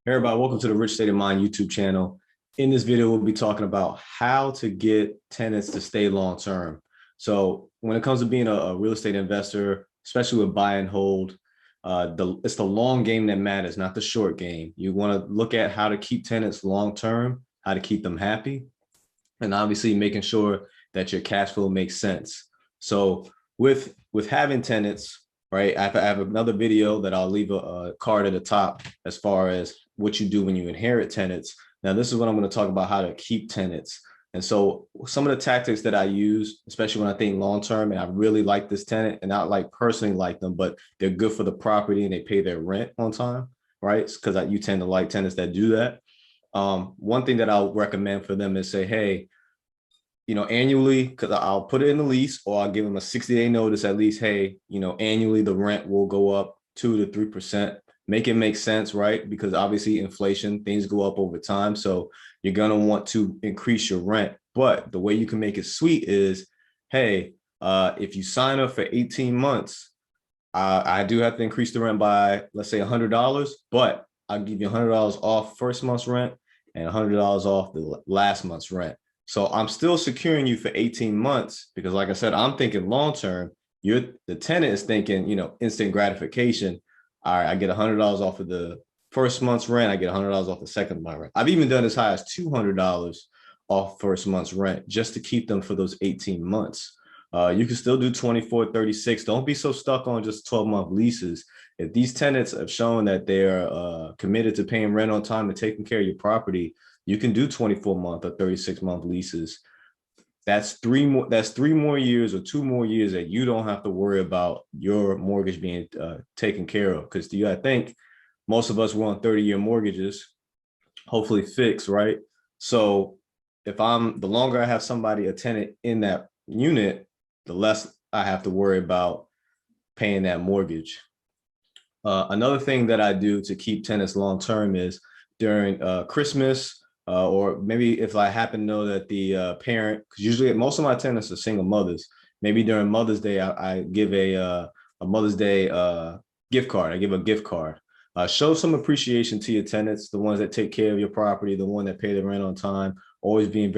Hey everybody, welcome to the Rich State of Mind YouTube channel. In this video, we'll be talking about how to get tenants to stay long term. So when it comes to being a real estate investor, especially with buy and hold, it's the long game that matters, not the short game. You want to look at how to keep tenants long term, how to keep them happy, and obviously making sure that your cash flow makes sense. So with having tenants, right? I have another video that I'll leave a card at the top as far as what you do when you inherit tenants. Now, this is what I'm going to talk about, how to keep tenants. And so some of the tactics that I use, especially when I think long term, and I really like this tenant and not like personally like them, but they're good for the property and they pay their rent on time, right? Because you tend to like tenants that do that. One thing that I'll recommend for them is say, hey, annually, because I'll put it in the lease or I'll give them a 60-day notice at least. Hey, annually the rent will go up 2 to 3%. Make it make sense, right? Because obviously inflation, things go up over time. So you're going to want to increase your rent. But the way you can make it sweet is, hey, if you sign up for 18 months, I do have to increase the rent by, let's say, $100, but I'll give you $100 off first month's rent and $100 off the last month's rent. So I'm still securing you for 18 months because, like I said, I'm thinking long term. The tenant is thinking, instant gratification. All right, I get $100 off of the first month's rent. I get $100 off the second month rent. I've even done as high as $200 off first month's rent just to keep them for those 18 months. You can still do 24, 36. Don't be so stuck on just 12-month leases. If these tenants have shown that they're committed to paying rent on time and taking care of your property, you can do 24-month or 36-month leases. That's three more years or 2 more years that you don't have to worry about your mortgage being taken care of. Because you got to think, most of us were on 30-year mortgages, hopefully fixed, right? So if the longer I have somebody, a tenant in that unit, the less I have to worry about paying that mortgage. Another thing that I do to keep tenants long term is during Christmas, or maybe if I happen to know that the parent, because usually most of my tenants are single mothers, maybe during Mother's Day, I give a Mother's Day gift card. I give a gift card. Show some appreciation to your tenants, the ones that take care of your property, the one that pay the rent on time, always being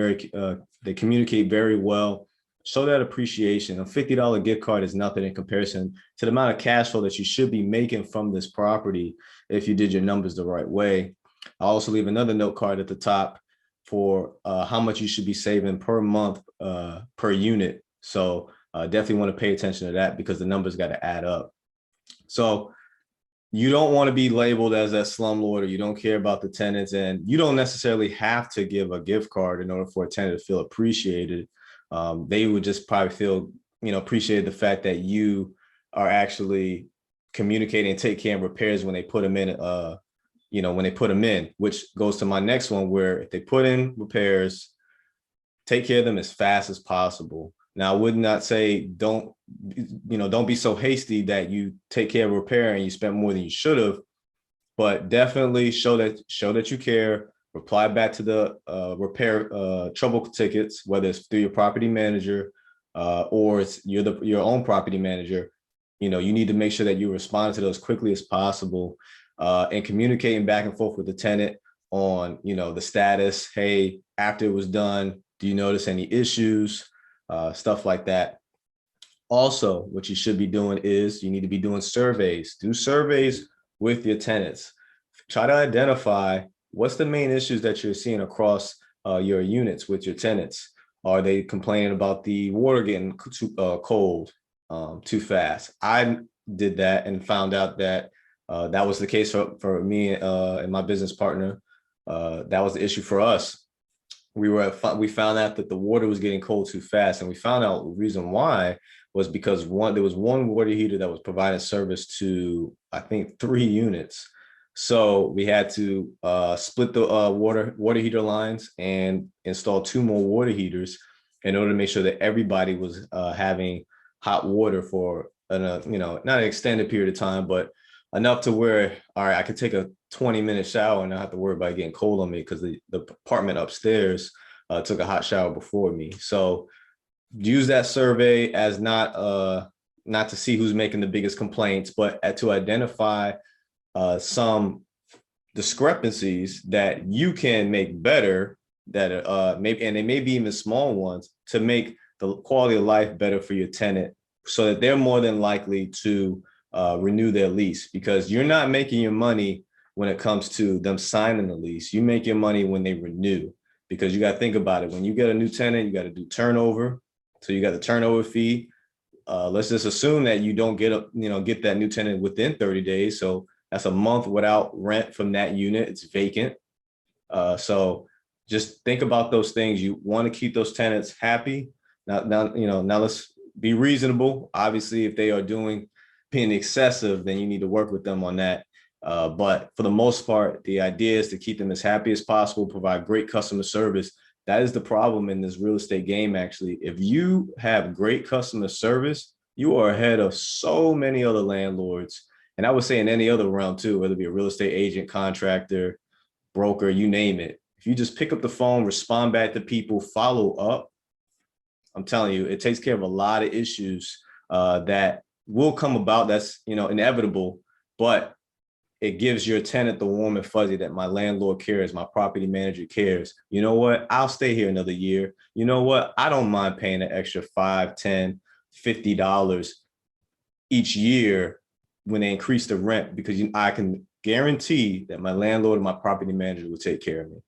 they communicate very well. Show that appreciation. A $50 gift card is nothing in comparison to the amount of cash flow that you should be making from this property if you did your numbers the right way. I'll also leave another note card at the top for how much you should be saving per month per unit. So definitely want to pay attention to that because the numbers got to add up. So you don't want to be labeled as that slumlord, or you don't care about the tenants, and you don't necessarily have to give a gift card in order for a tenant to feel appreciated. They would just probably feel, appreciate the fact that you are actually communicating and take care of repairs when they put them in, when they put them in, which goes to my next one, where if they put in repairs, take care of them as fast as possible. Now, I would not say don't be so hasty that you take care of repair and you spend more than you should have, but definitely show that you care. Reply back to the repair trouble tickets, whether it's through your property manager or you're your own property manager. You need to make sure that you respond to those quickly as possible, and communicating back and forth with the tenant on the status. Hey, after it was done, do you notice any issues? Stuff like that. Also, what you should be doing is you need to be doing surveys. Do surveys with your tenants. Try to identify what's the main issues that you're seeing across your units with your tenants. Are they complaining about the water getting too cold, too fast? I did that and found out that that was the case for me and my business partner. That was the issue for us. We found out that the water was getting cold too fast, and we found out the reason why was because there was one water heater that was providing service to, I think, 3 units. So we had to split the water heater lines and install 2 more water heaters in order to make sure that everybody was having hot water for not an extended period of time, but enough to where, all right, I could take a 20-minute shower and not have to worry about getting cold on me, because the apartment upstairs took a hot shower before me. So use that survey as not to see who's making the biggest complaints, but to identify some discrepancies that you can make better, that maybe, and they may be even small ones, to make the quality of life better for your tenant, so that they're more than likely to renew their lease, because you're not making your money when it comes to them signing the lease. You make your money when they renew, because you got to think about it. When you get a new tenant, you got to do turnover. So you got the turnover fee. Let's just assume that you don't get that new tenant within 30 days. So that's a month without rent from that unit. It's vacant. So just think about those things. You want to keep those tenants happy. Now let's be reasonable. Obviously, if they are being excessive, then you need to work with them on that. But for the most part, the idea is to keep them as happy as possible, provide great customer service. That is the problem in this real estate game, actually. If you have great customer service, you are ahead of so many other landlords. And I would say in any other realm too, whether it be a real estate agent, contractor, broker, you name it. If you just pick up the phone, respond back to people, follow up, I'm telling you, it takes care of a lot of issues that will come about. That's inevitable, but it gives your tenant the warm and fuzzy that my landlord cares, my property manager cares. You know what? I'll stay here another year. You know what? I don't mind paying an extra $5, $10, $50 each year when they increase the rent, because I can guarantee that my landlord and my property manager will take care of me.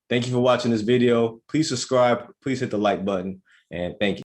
Thank you for watching this video. Please subscribe. Please hit the like button. And thank you.